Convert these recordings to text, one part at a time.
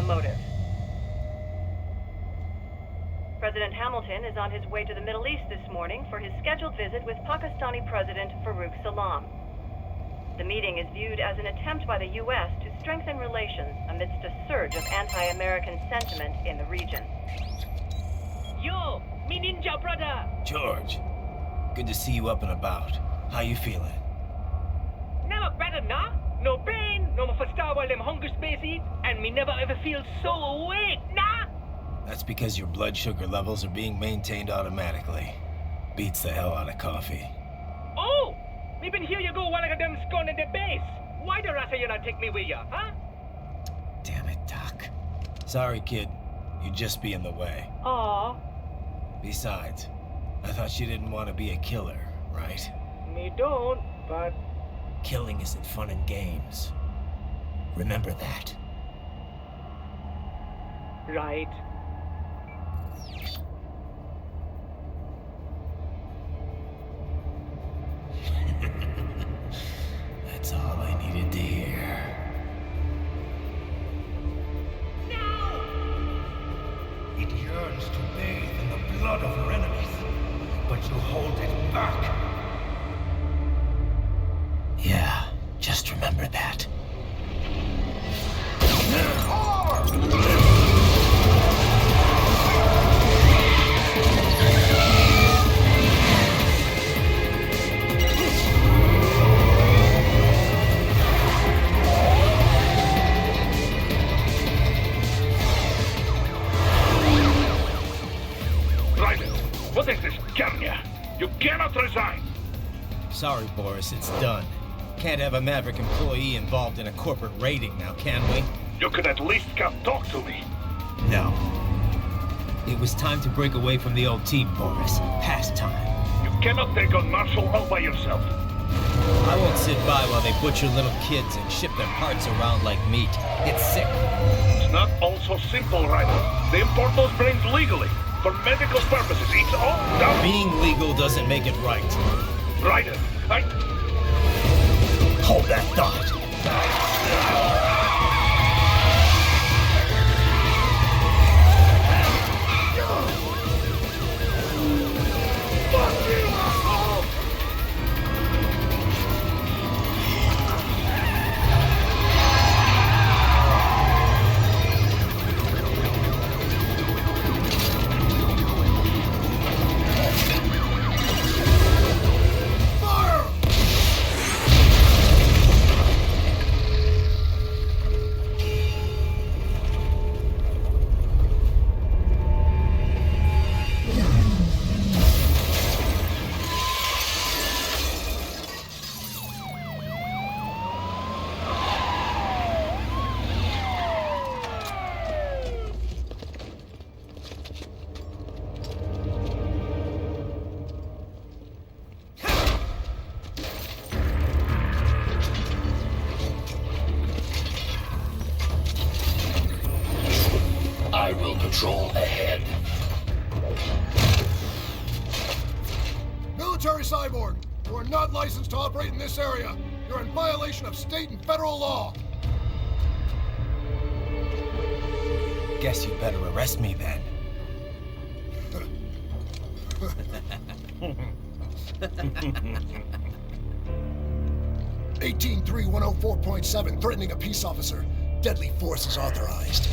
motive. President Hamilton is on his way to the Middle East this morning for his scheduled visit with Pakistani President Farouk Salam. The meeting is viewed as an attempt by the U.S. to strengthen relations amidst a surge of anti-American sentiment in the region. Yo, me ninja brother! George, good to see you up and about. How you feeling? Never better, nah? No pain, no more star while them hunger space eat, and me never ever feel so awake, nah? That's because your blood sugar levels are being maintained automatically. Beats the hell out of coffee. Oh! Me been here you go while I got them scone in the base. Why the rasa you not take me with ya, huh? Damn it, Doc. Sorry, kid. You'd just be in the way. Aw. Besides, I thought you didn't want to be a killer, right? Me don't, but... Killing isn't fun and games. Remember that. Right. That's all I needed to hear. No! It yearns to bathe in the blood of your enemies, but you hold it back. Yeah, just remember that. Raiden, what is this, Garnia? You cannot resign. Sorry, Boris, it's done. Can't have a Maverick employee involved in a corporate raiding now, can we? You could at least come talk to me. No. It was time to break away from the old team, Boris. Past time. You cannot take on Marshall all by yourself. I won't sit by while they butcher little kids and ship their parts around like meat. It's sick. It's not all so simple, Raiden. They import those brains legally. For medical purposes, it's all done. Being legal doesn't make it right. Raiden, Hold that thought. Fuck you, asshole! I will patrol ahead. Military Cyborg, you are not licensed to operate in this area. You're in violation of state and federal law. Guess you better arrest me then. 18.3.104.7, threatening a peace officer. Deadly force is authorized.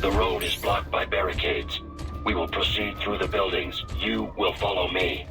The road is blocked by barricades. We will proceed through the buildings. You will follow me.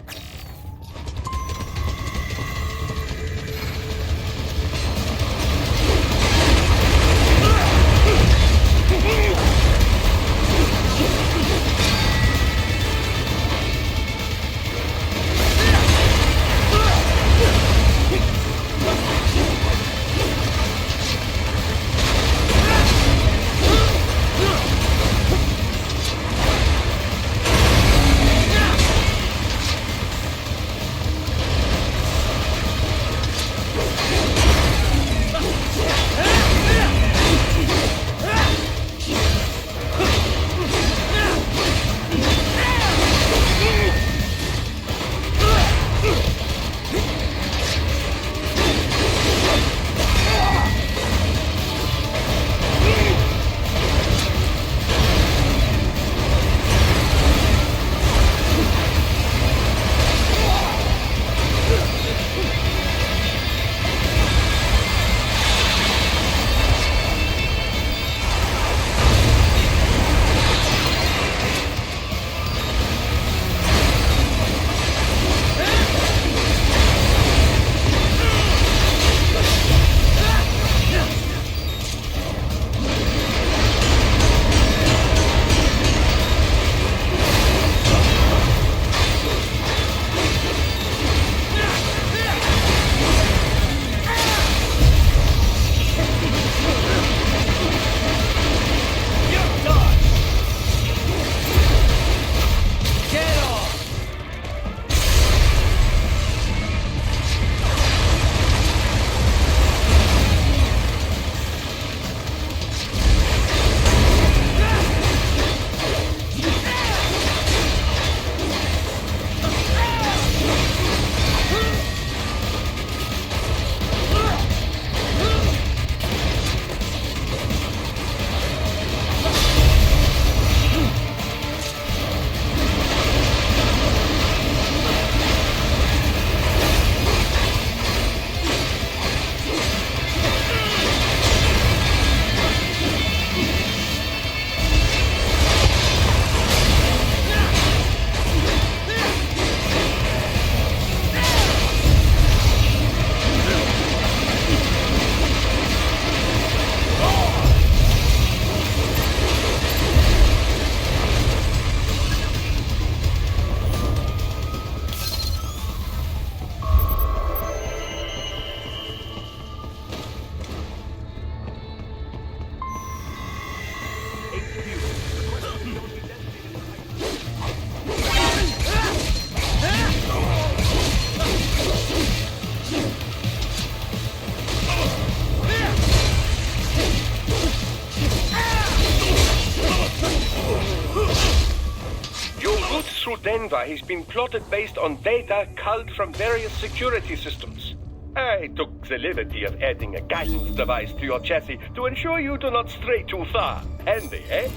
Denver has been plotted based on data culled from various security systems. I took the liberty of adding a guidance device to your chassis to ensure you do not stray too far. Handy, eh?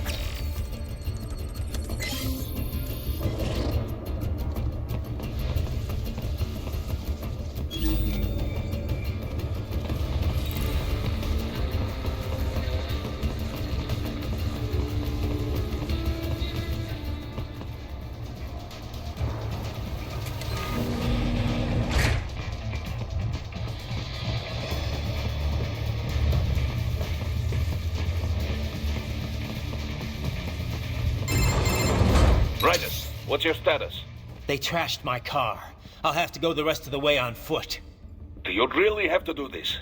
What's your status? They trashed my car. I'll have to go the rest of the way on foot. Do you really have to do this?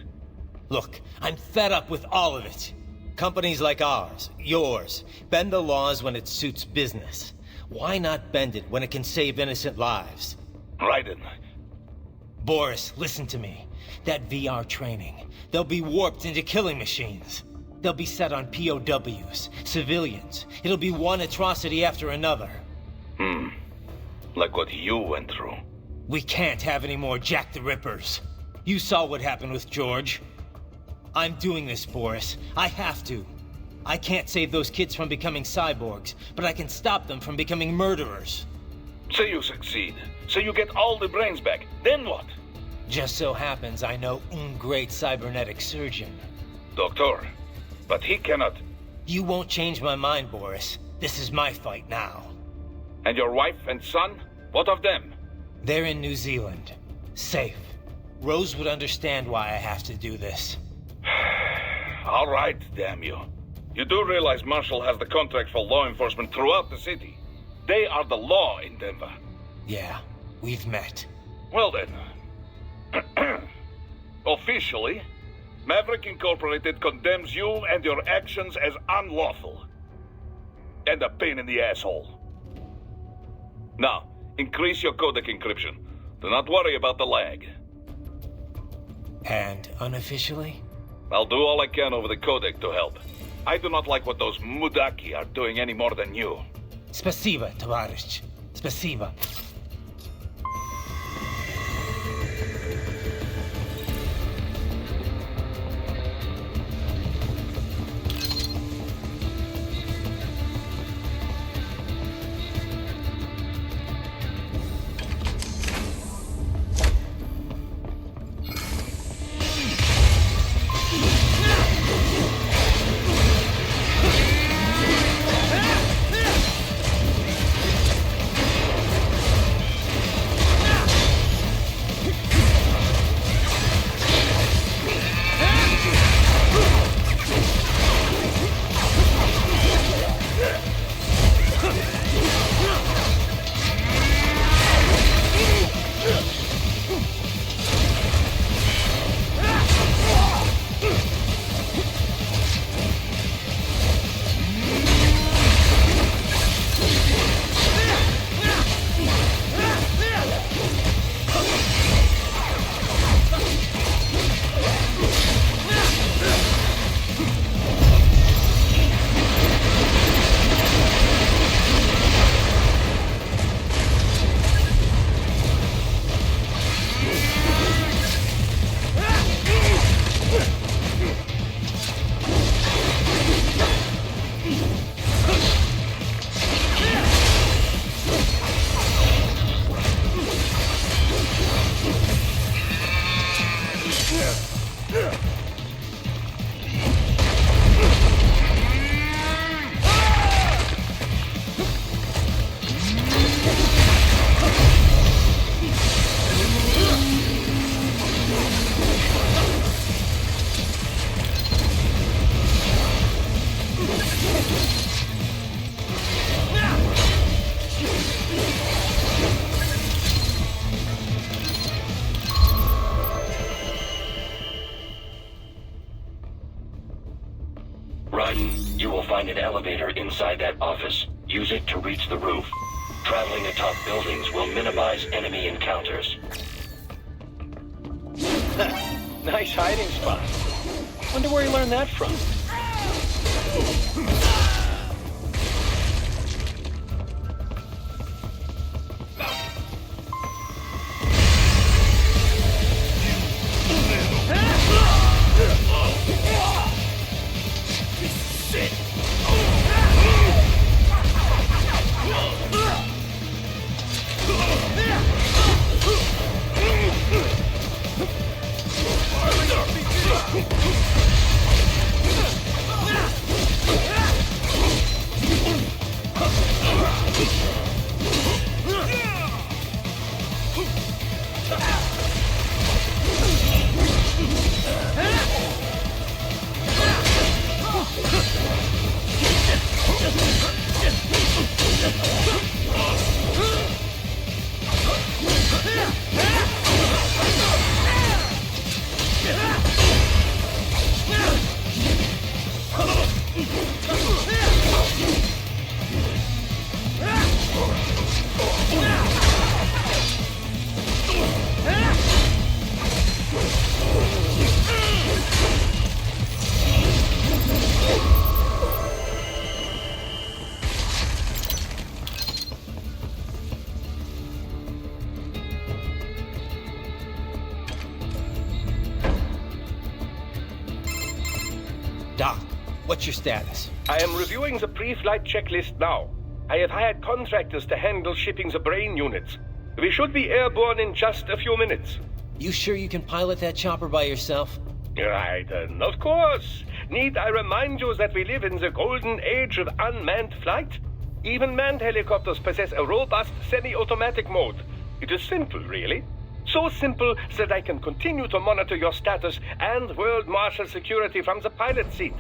Look, I'm fed up with all of it. Companies like ours, yours, bend the laws when it suits business. Why not bend it when it can save innocent lives? Raiden. Boris, listen to me. That VR training, they'll be warped into killing machines. They'll be set on POWs, civilians. It'll be one atrocity after another. Like what you went through. We can't have any more Jack the Rippers. You saw what happened with George. I'm doing this, Boris. I have to. I can't save those kids from becoming cyborgs, but I can stop them from becoming murderers. Say you succeed. Say you get all the brains back. Then what? Just so happens I know un great cybernetic surgeon. Doctor. But he cannot... You won't change my mind, Boris. This is my fight now. And your wife and son? What of them? They're in New Zealand. Safe. Rose would understand why I have to do this. All right, damn you. You do realize Marshall has the contract for law enforcement throughout the city. They are the law in Denver. Yeah, we've met. Well then. Officially, Maverick Incorporated condemns you and your actions as unlawful. And a pain in the asshole. Now, increase your codec encryption. Do not worry about the lag. And unofficially? I'll do all I can over the codec to help. I do not like what those Mudaki are doing any more than you. Spasiba, Tavarish. Spasiba. Raiden, you will find an elevator inside that office. Use it to reach the roof. Traveling atop buildings will minimize enemy encounters. Nice hiding spot. Wonder where he learned that from. Doc, what's your status? I am reviewing the pre-flight checklist now. I have hired contractors to handle shipping the brain units. We should be airborne in just a few minutes. You sure you can pilot that chopper by yourself? Raiden, of course. Need I remind you that we live in the golden age of unmanned flight? Even manned helicopters possess a robust semi-automatic mode. It is simple, really. So simple that I can continue to monitor your status and world marshal security from the pilot seat.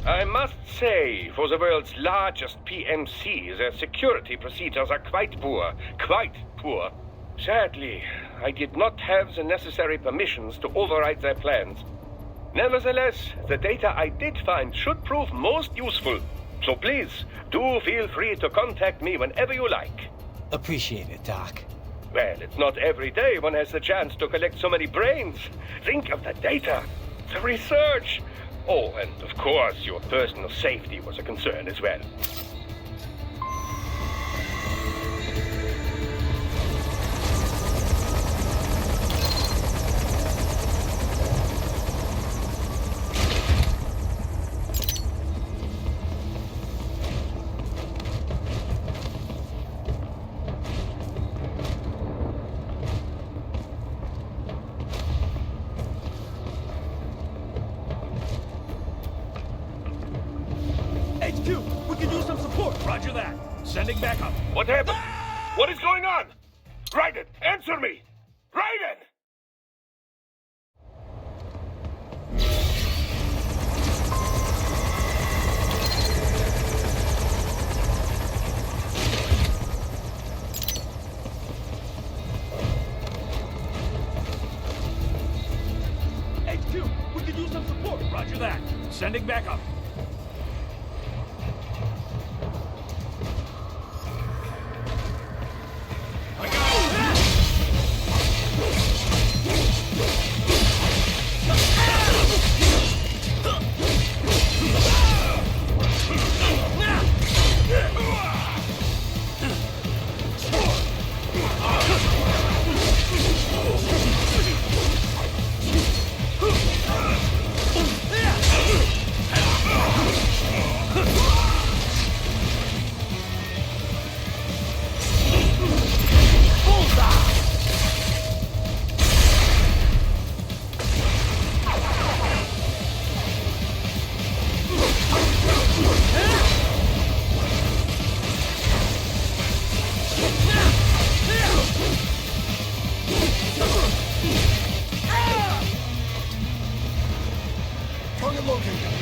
I must say, for the world's largest PMC, their security procedures are quite poor. Quite poor. Sadly, I did not have the necessary permissions to override their plans. Nevertheless, the data I did find should prove most useful. So please, do feel free to contact me whenever you like. Appreciate it, Doc. Well, it's not every day one has the chance to collect so many brains. Think of the data, the research. Oh, and of course, your personal safety was a concern as well. HQ, we can use some support. Roger that. Sending backup. What happened? What is going on? Raiden, answer me! Raiden! HQ, we can use some support. Roger that. Sending backup. Target located.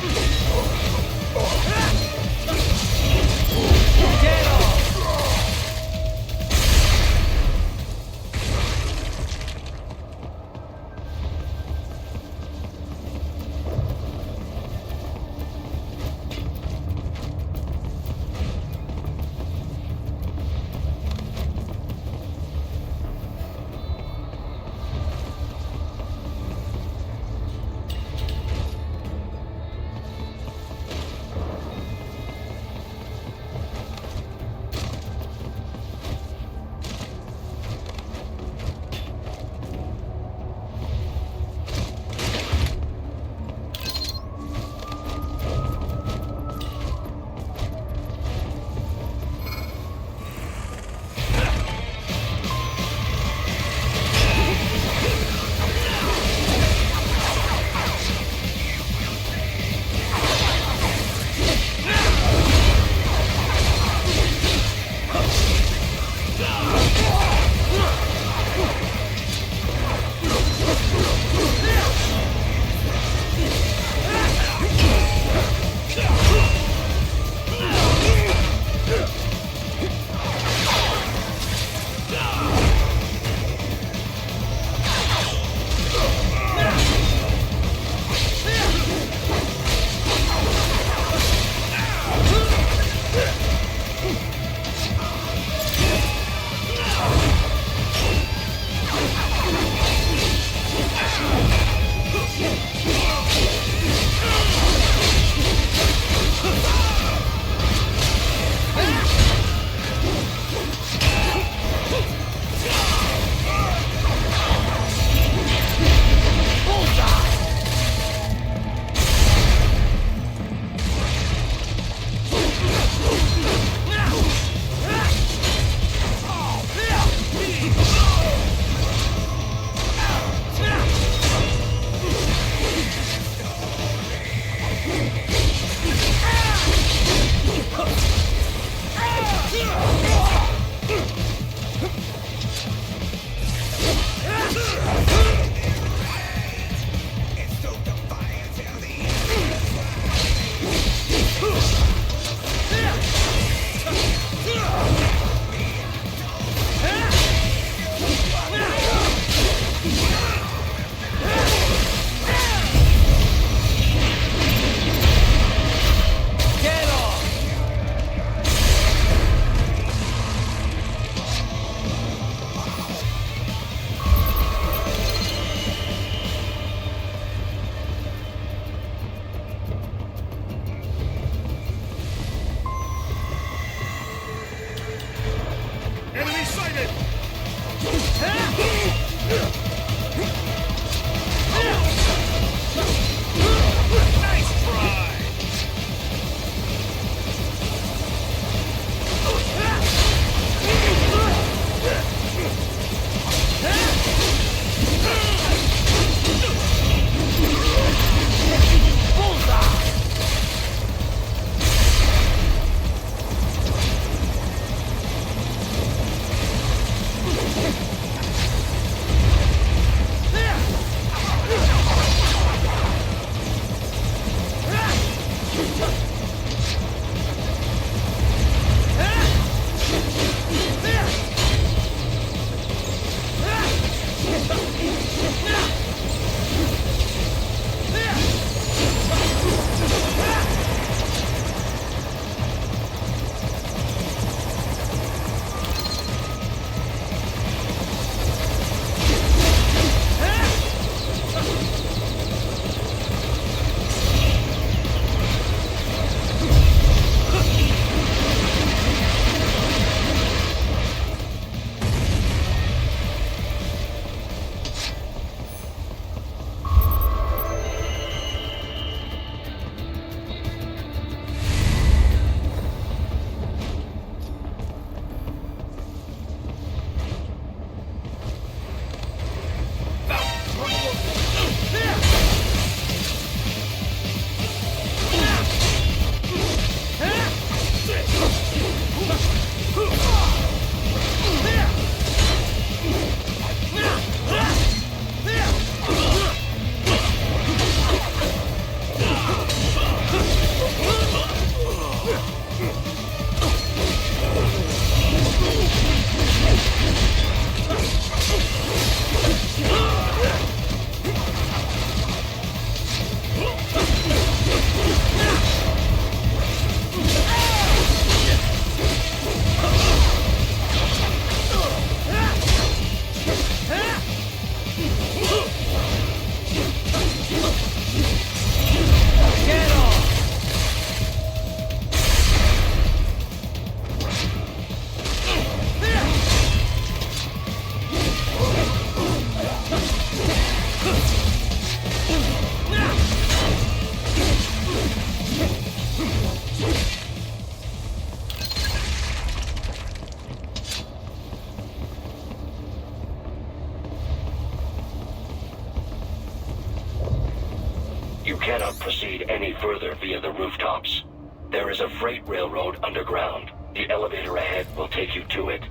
proceed any further via the rooftops. There is a freight railroad underground. The elevator ahead will take you to it.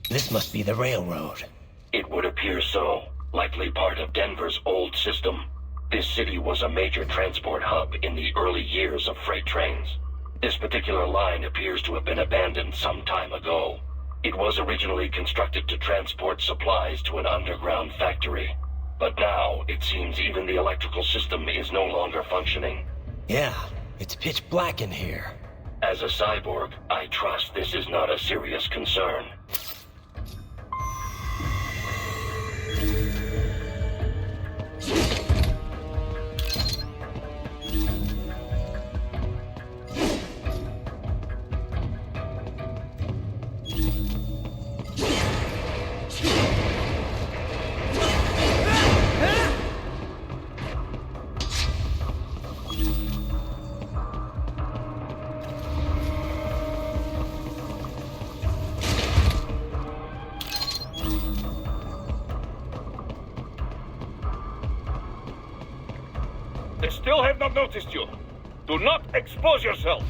This must be the railroad. It would appear so. Likely part of Denver's old system. This city was a major transport hub in the early years of freight trains. This particular line appears to have been abandoned some time ago. It was originally constructed to transport supplies to an underground factory. But now, it seems even the electrical system is no longer functioning. Yeah, it's pitch black in here. As a cyborg, I trust this is not a serious concern. They still have not noticed you. Do not expose yourself.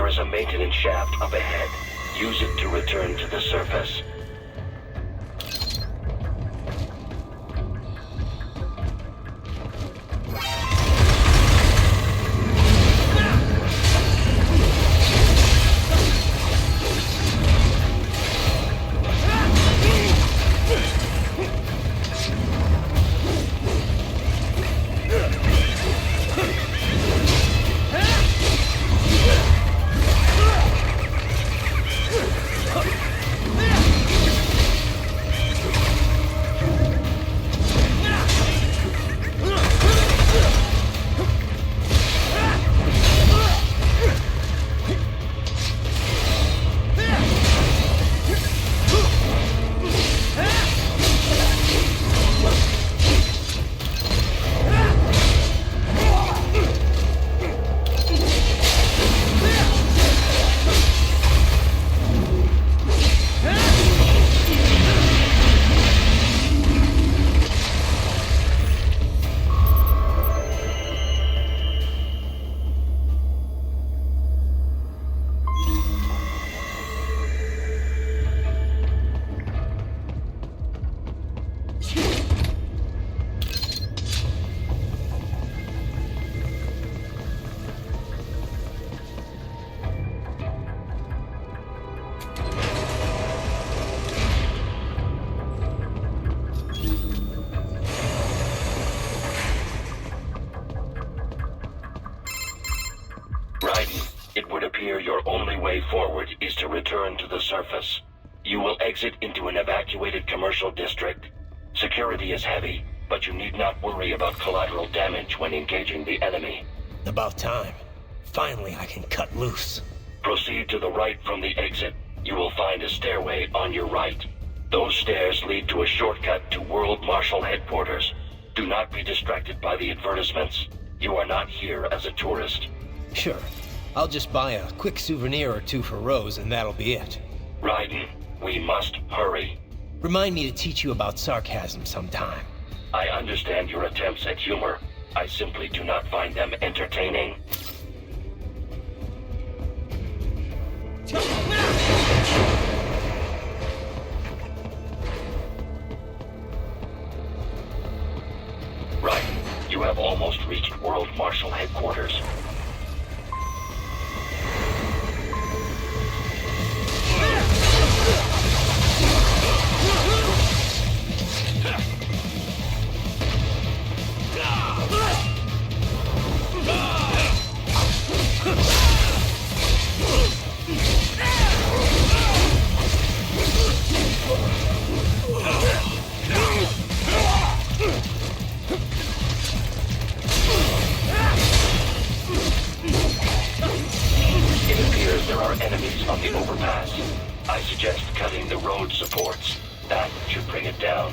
There is a maintenance shaft up ahead. Use it to return to the surface. Raiden, it would appear your only way forward is to return to the surface. You will exit into an evacuated commercial district. Security is heavy, but you need not worry about collateral damage when engaging the enemy. About time. Finally, I can cut loose. Proceed to the right from the exit. You will find a stairway on your right. Those stairs lead to a shortcut to World Marshal Headquarters. Do not be distracted by the advertisements. You are not here as a tourist. Sure. I'll just buy a quick souvenir or two for Rose, and that'll be it. Raiden, we must hurry. Remind me to teach you about sarcasm sometime. I understand your attempts at humor. I simply do not find them entertaining. Raiden, you have almost reached World Marshal Headquarters. There are enemies on the overpass. I suggest cutting the road supports. That should bring it down.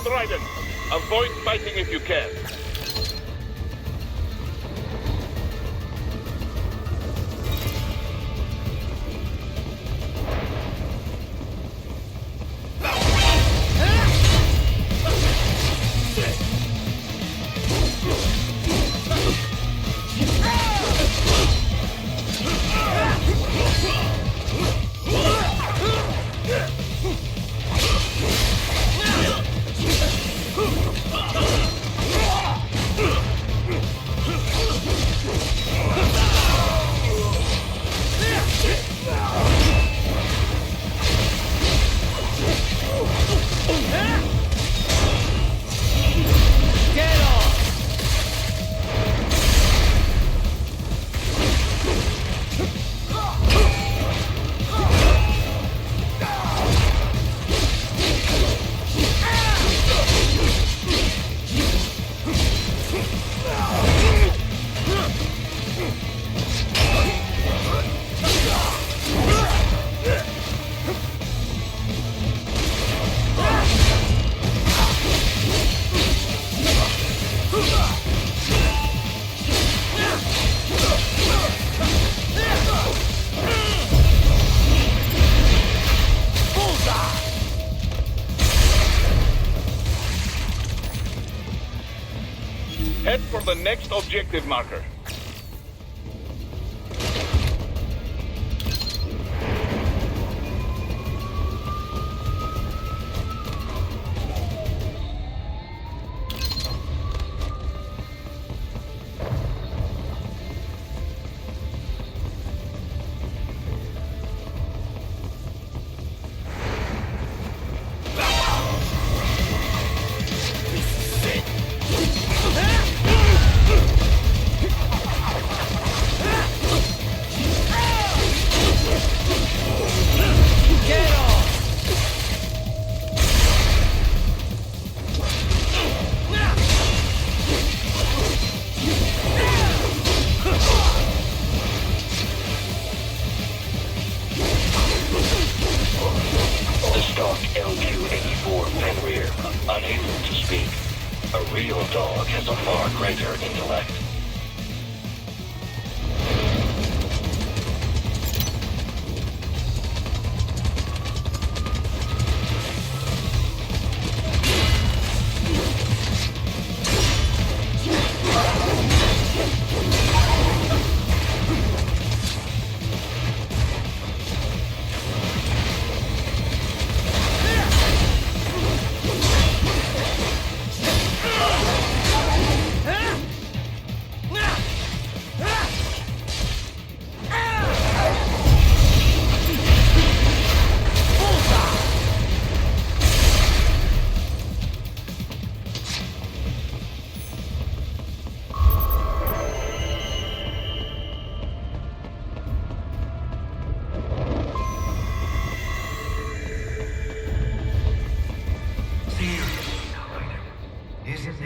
Raiden, avoid fighting if you can. the next objective marker.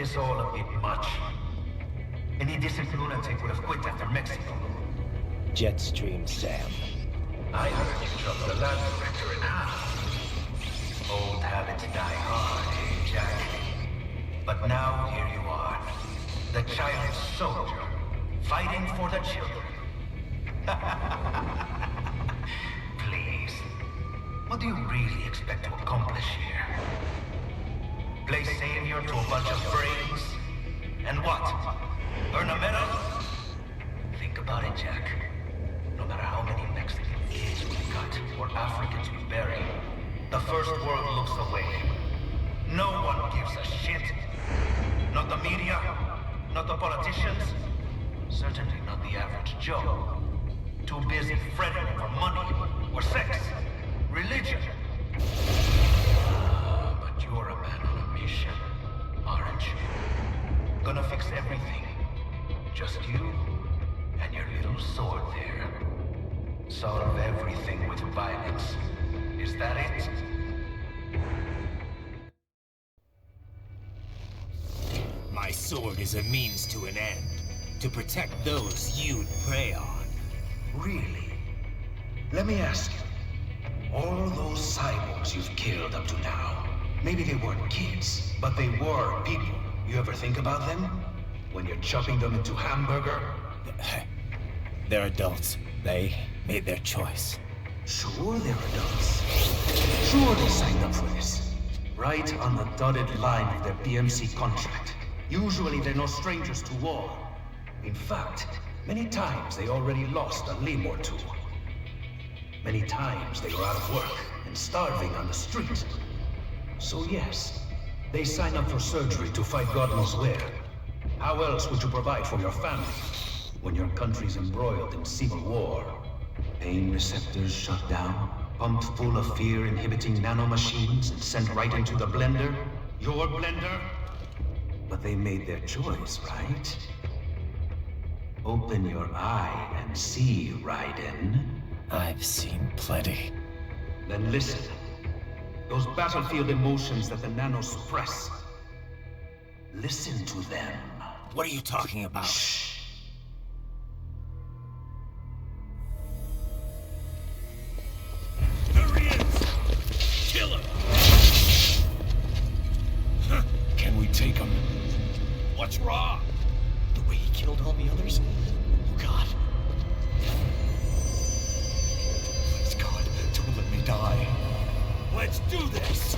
this all a bit much? Any decent lunatic would have quit after Mexico. Jetstream, Sam. I heard you dropped the land director in half. Old habits die hard, eh, Jack? But now here you are, the child soldier, fighting for the children. Please, what do you really expect to accomplish here? Play savior to a bunch of brains? And what? Earn a medal? Think about it, Jack. No matter how many Mexican kids we cut, or Africans we bury, the first world looks away. No one gives a shit. Not the media, not the politicians, certainly not the average Joe. Too busy fretting over money, or sex, religion. But you're a man on a mission, aren't you? Gonna fix everything. Just you and your little sword there. Solve everything with violence. Is that it? My sword is a means to an end. To protect those you'd prey on. Really? Let me ask you. All those cyborgs you've killed up to now, maybe they weren't kids, but they were people. You ever think about them? When you're chopping them into hamburger? They're adults. They made their choice. Sure they're adults. Sure they signed up for this. Right on the dotted line of their BMC contract. Usually they're no strangers to war. In fact, many times they already lost a limb or two. Many times they were out of work and starving on the street. So yes, they sign up for surgery to fight God knows where. How else would you provide for your family when your country's embroiled in civil war? Pain receptors shut down, pumped full of fear-inhibiting nanomachines and sent right into the blender? Your blender? But they made their choice, right? Open your eye and see, Raiden. I've seen plenty. Then listen. Those battlefield emotions that the nanos suppress. Listen to them. What are you talking about? Shh. There he is! Kill him! Can we take him? What's wrong? The way he killed all the others? Oh, God. Please, God, don't let me die. Let's do this!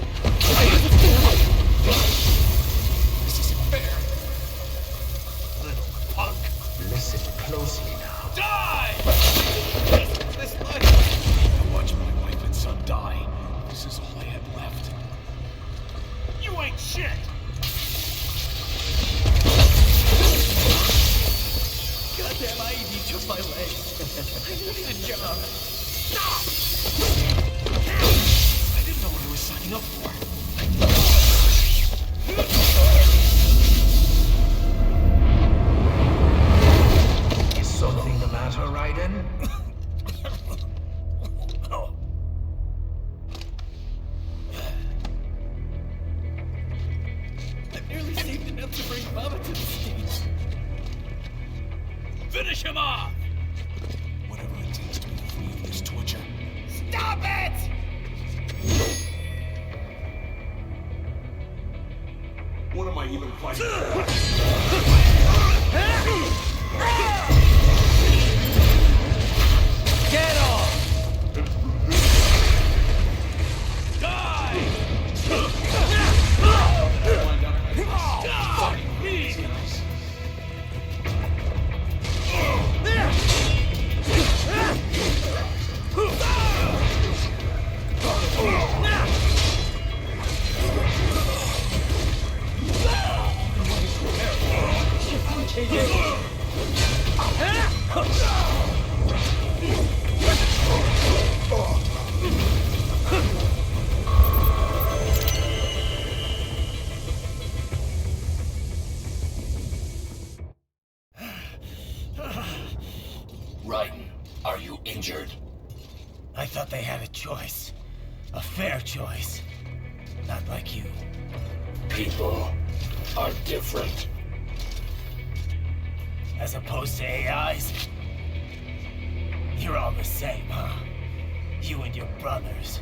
This isn't fair. Little Damn, I need just my legs. I needed a job. Stop! I didn't know what I was signing up for. Is something the matter, Raiden? I've nearly saved enough to bring Mama to the States. Finish him off! Whatever it takes to be free of this torture. Stop it! What am I even fighting? Get off! Die! Fight me! Raiden, are you injured? I thought they had a choice. A fair choice. Not like you. People are different. As opposed to AIs? You're all the same, huh? You and your brothers.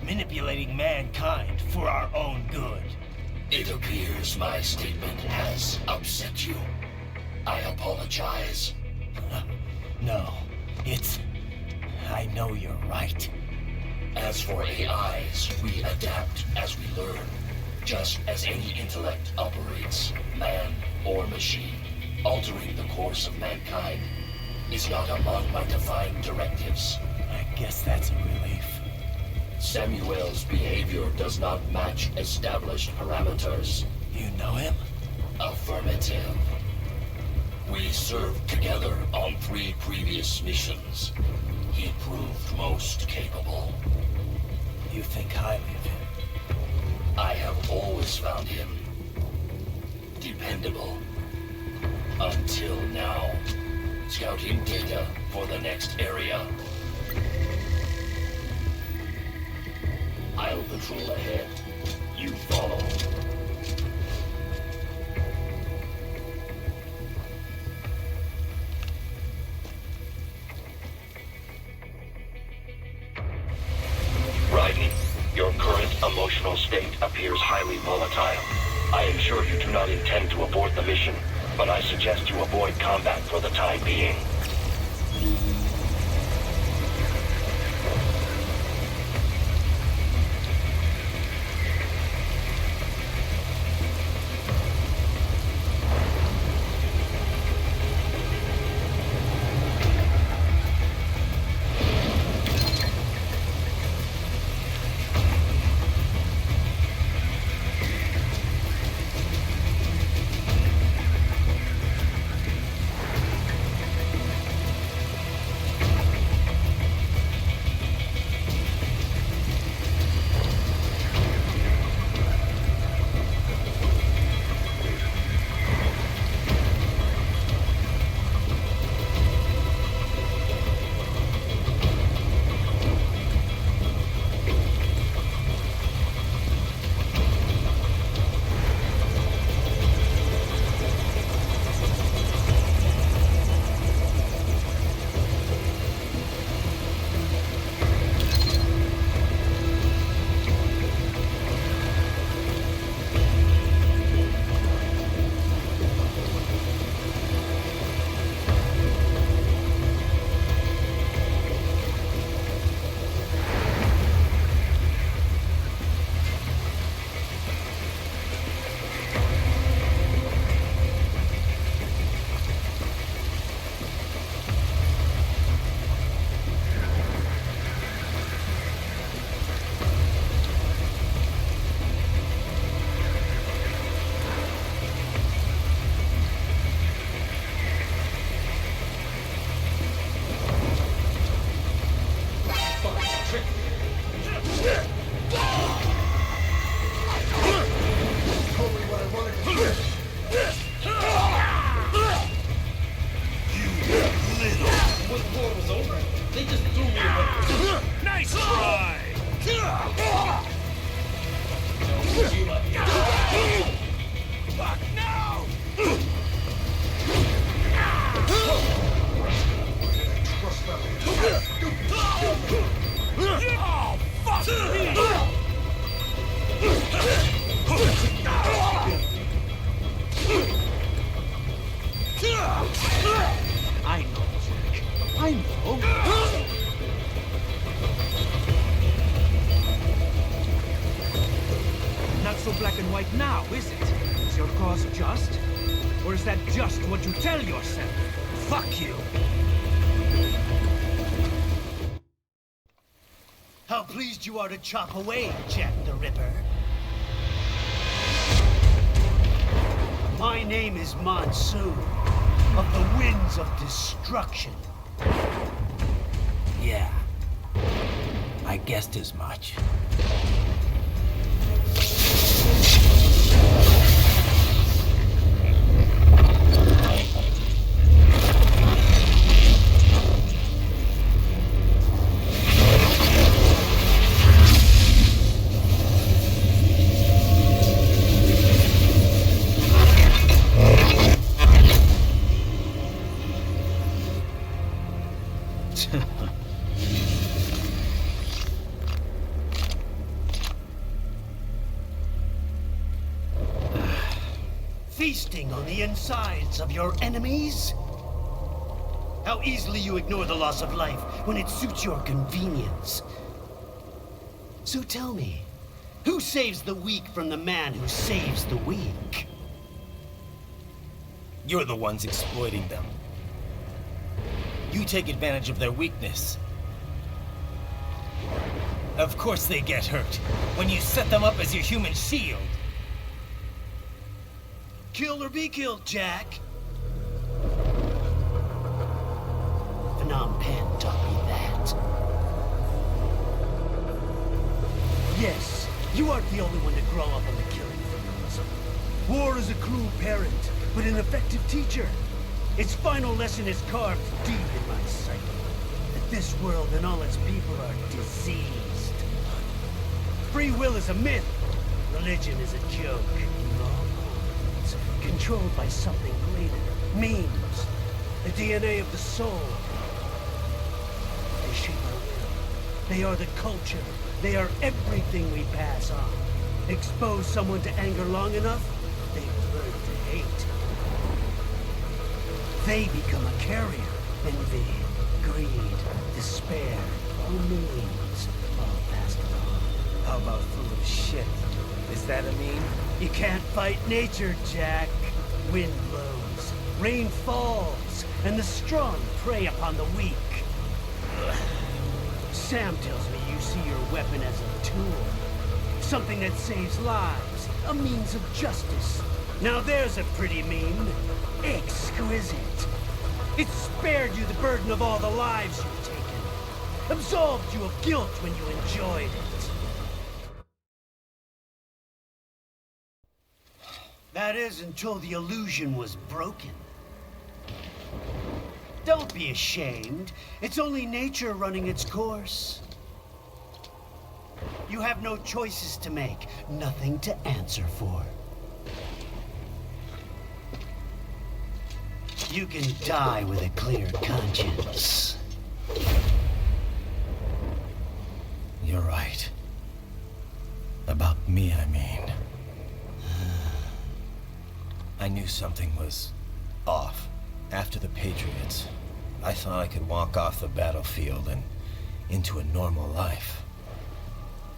Manipulating mankind for our own good. It appears my statement has upset you. I apologize. No, it's... I know you're right. As for AIs, we adapt as we learn. Just as any intellect operates, man or machine. Altering the course of mankind is not among my defined directives. I guess that's a relief. Samuel's behavior does not match established parameters. You know him? Affirmative. We served together on 3 previous missions. He proved most capable. You think highly of him? I have always found him dependable. Until now. Scouting data for the next area. I'll patrol ahead. You follow. Raiden, your current emotional state appears highly volatile. I am sure you do not intend to abort the mission, but I suggest you avoid combat for the time being. war was over. They just threw me away. Nice try! Fuck now! Oh, fuck me! I know, Jack. I know. Not so black and white now, is it? Is your cause just? Or is that just what you tell yourself? Fuck you! How pleased you are to chop away, Jack the Ripper. My name is Monsoon, of the Winds of Destruction. Yeah, I guessed as much. Feasting on the insides of your enemies? How easily you ignore the loss of life when it suits your convenience. So tell me, who saves the weak from the man who saves the weak? You're the ones exploiting them. You take advantage of their weakness. Of course they get hurt when you set them up as your human shield. Kill or be killed, Jack. Phnom Penh taught me that. Yes, you aren't the only one to grow up on the killing fields. War is a cruel parent, but an effective teacher. Its final lesson is carved deep in my psyche. That this world and all its people are diseased. Free will is a myth. Religion is a joke. Controlled by something greater. Memes. The DNA of the soul. They shape our will. They are the culture. They are everything we pass on. Expose someone to anger long enough, they learn to hate. They become a carrier. Envy, greed, despair, all memes, all passed along. How about full of shit? Is that a meme? You can't fight nature, Jack. Wind blows, rain falls, and the strong prey upon the weak. Sam tells me you see your weapon as a tool. Something that saves lives, a means of justice. Now there's a pretty meme. Exquisite. It spared you the burden of all the lives you've taken. Absolved you of guilt when you enjoyed it. That is until the illusion was broken. Don't be ashamed. It's only nature running its course. You have no choices to make, nothing to answer for. You can die with a clear conscience. You're right. About me, I mean. I knew something was off. After the Patriots, I thought I could walk off the battlefield and into a normal life.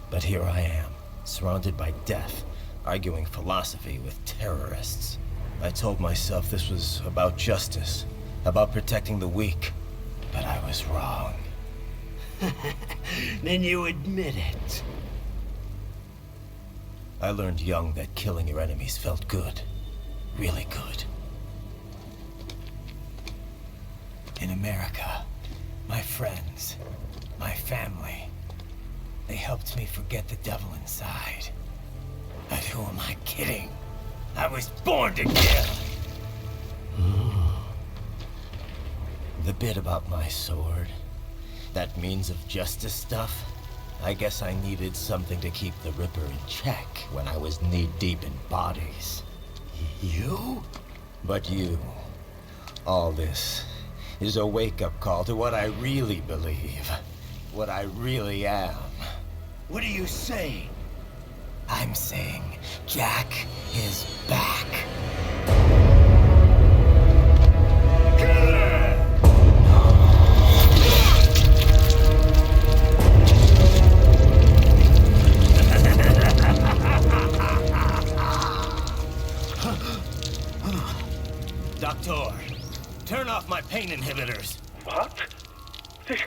But here I am, surrounded by death, arguing philosophy with terrorists. I told myself this was about justice, about protecting the weak. But I was wrong. Then you admit it. I learned young that killing your enemies felt good. Really good. In America, my friends, my family, they helped me forget the devil inside. But who am I kidding? I was born to kill! The bit about my sword, that means of justice stuff, I guess I needed something to keep the Ripper in check when I was knee-deep in bodies. You? But you, all this, is a wake-up call to what I really believe, what I really am. What are you saying? I'm saying Jack is back. Doctor, turn off my pain inhibitors. What? This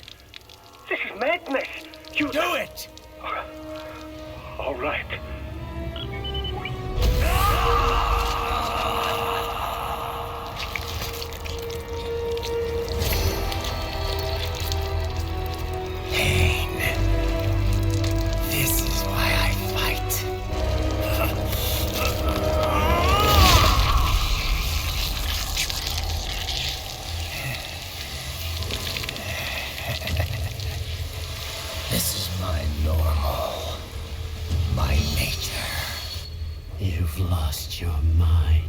is madness. You do it! All right. Pain. This is why I fight. This is my normal. My nature. You've lost your mind.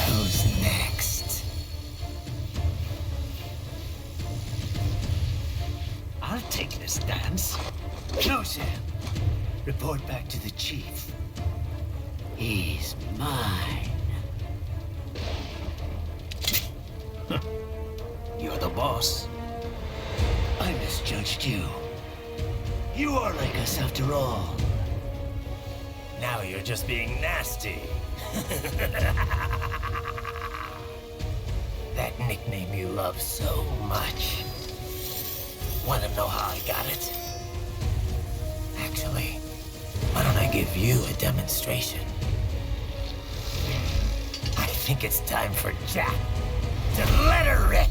Who's next? I'll take this dance. No, Sam. Report back to the chief. He's mine. You're the boss. I misjudged you. You are like us after all. Now you're just being nasty. That nickname you love so much. Want to know how I got it? Actually, why don't I give you a demonstration? I think it's time for Jack to let her rip.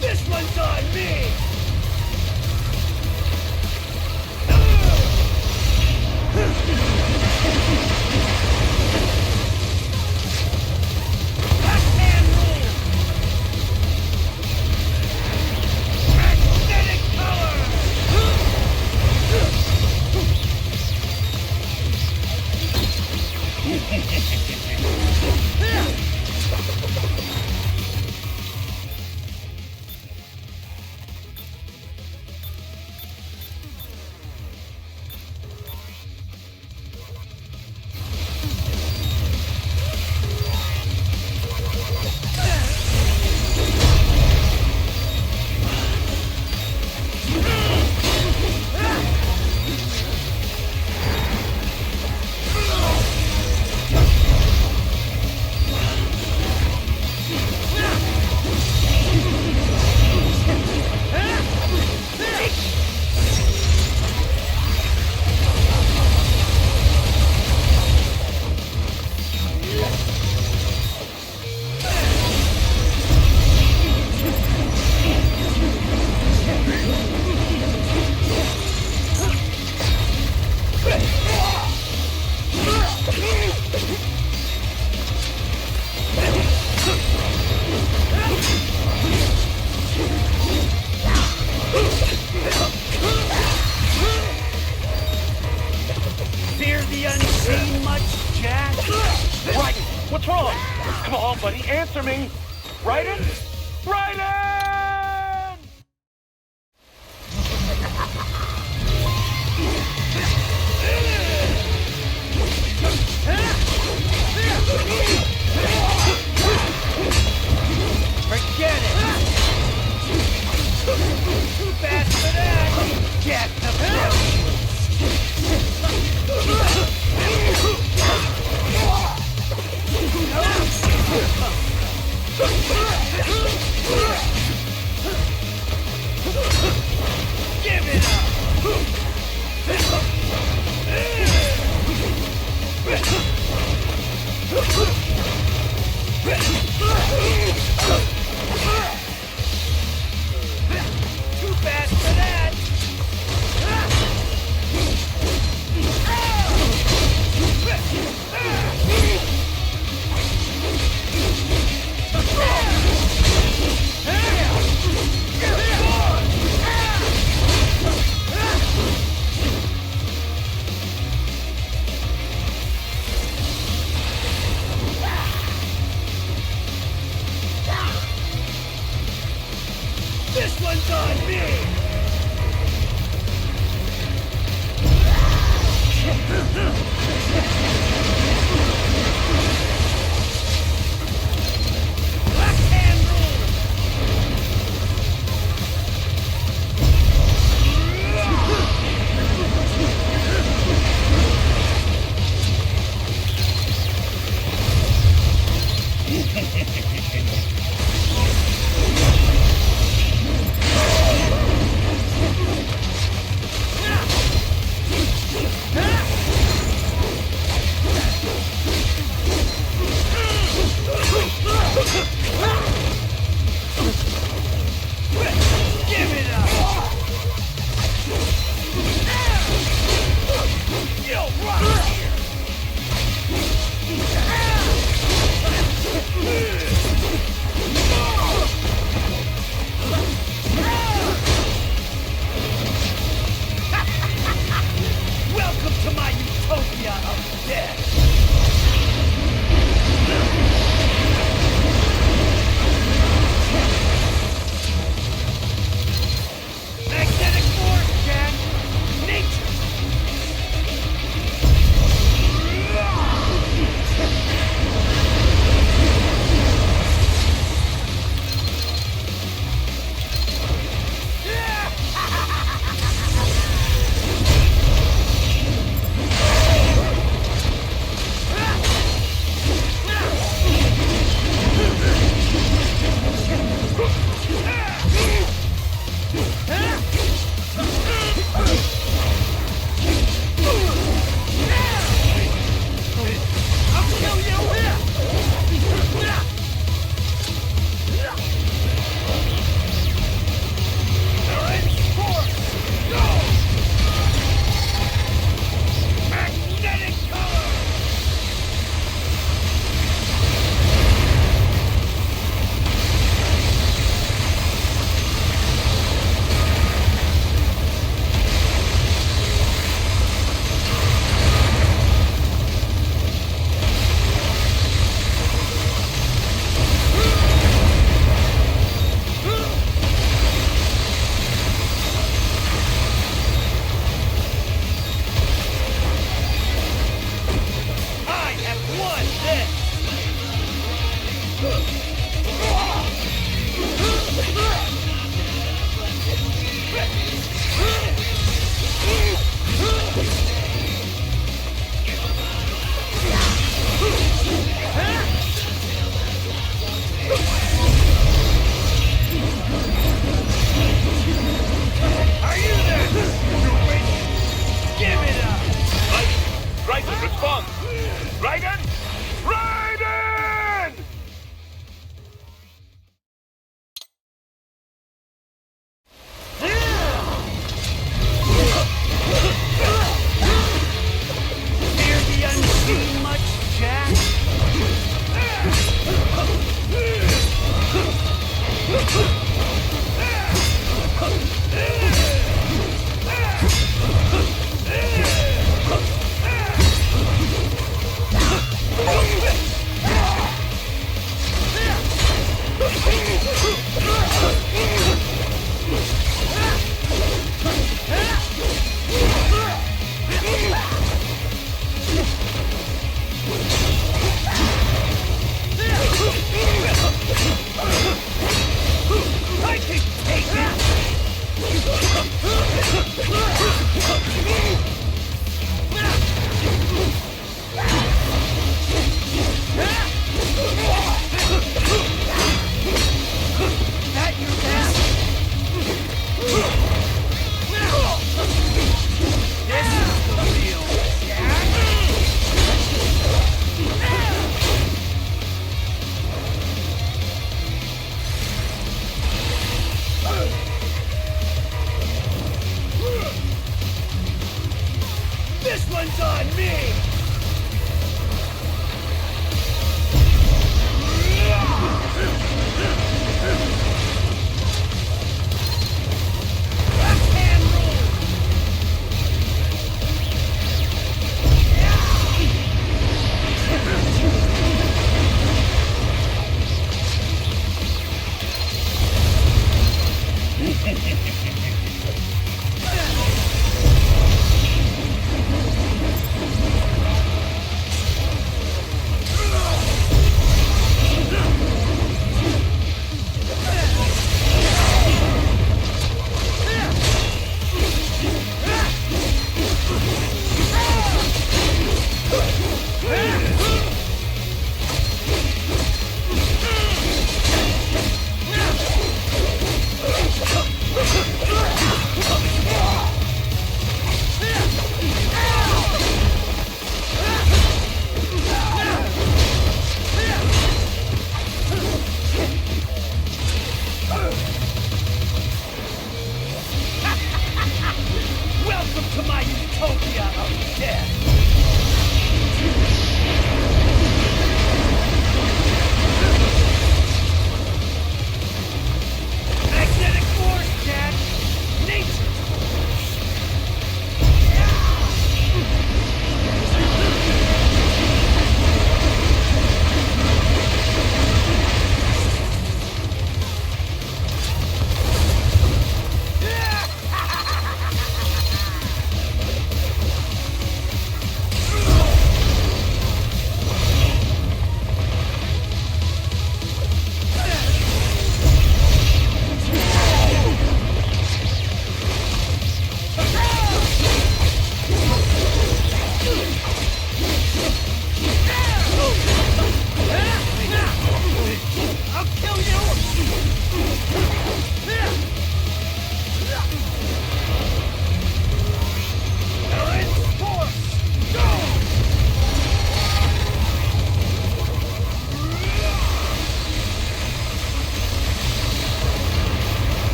This one's on me! Answer me! Raiden? Raiden! Forget it! Too bad for that! Get the bill! Give it up! Too bad for that! This one's on me! Black hand rule! Give it up! You'll rock here! Welcome to my utopia of death! Magnetic force, Jack! Nature!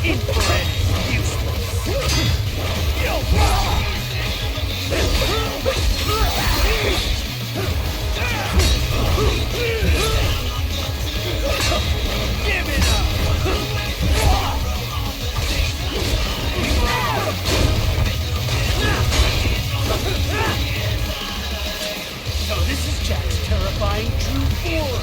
Infrared is useless. Give it up! So this is Jack's terrifying true form.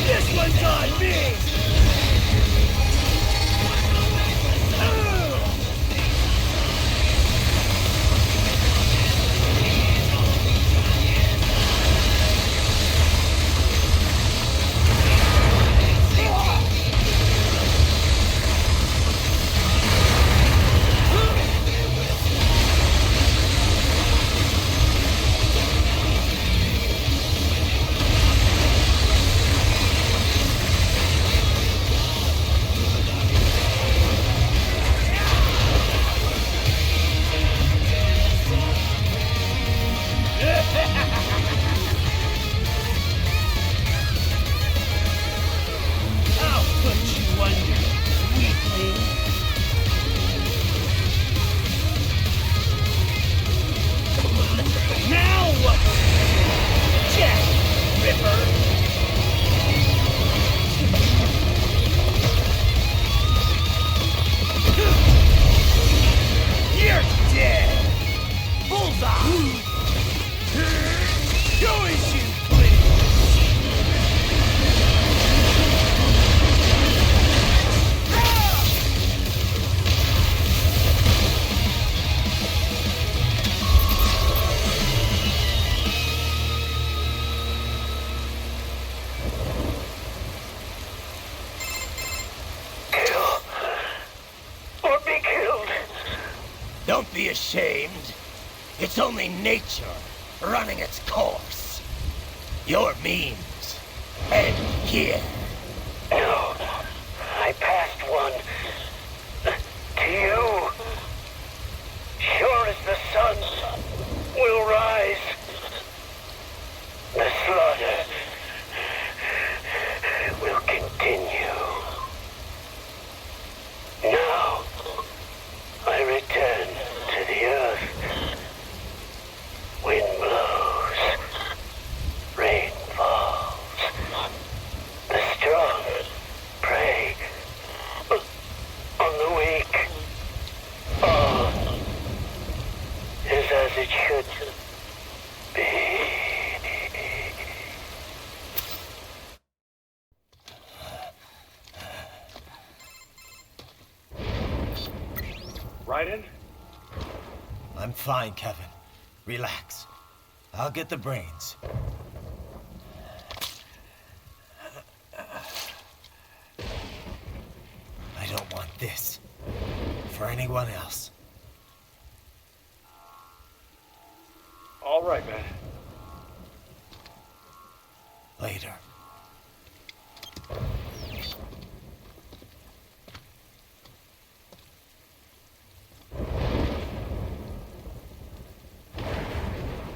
This one's on me! Don't be ashamed. It's only nature running its course. Your means end here. No, I passed one. To you. Sure as the sun will rise. The slaughter will continue. Now, I return to the earth. Wind blows. Rain falls. The strong prey on the weak. All is as it should be. Raiden? I'm fine, Kevin. Relax. I'll get the brains. I don't want this for anyone else. All right, man. Later.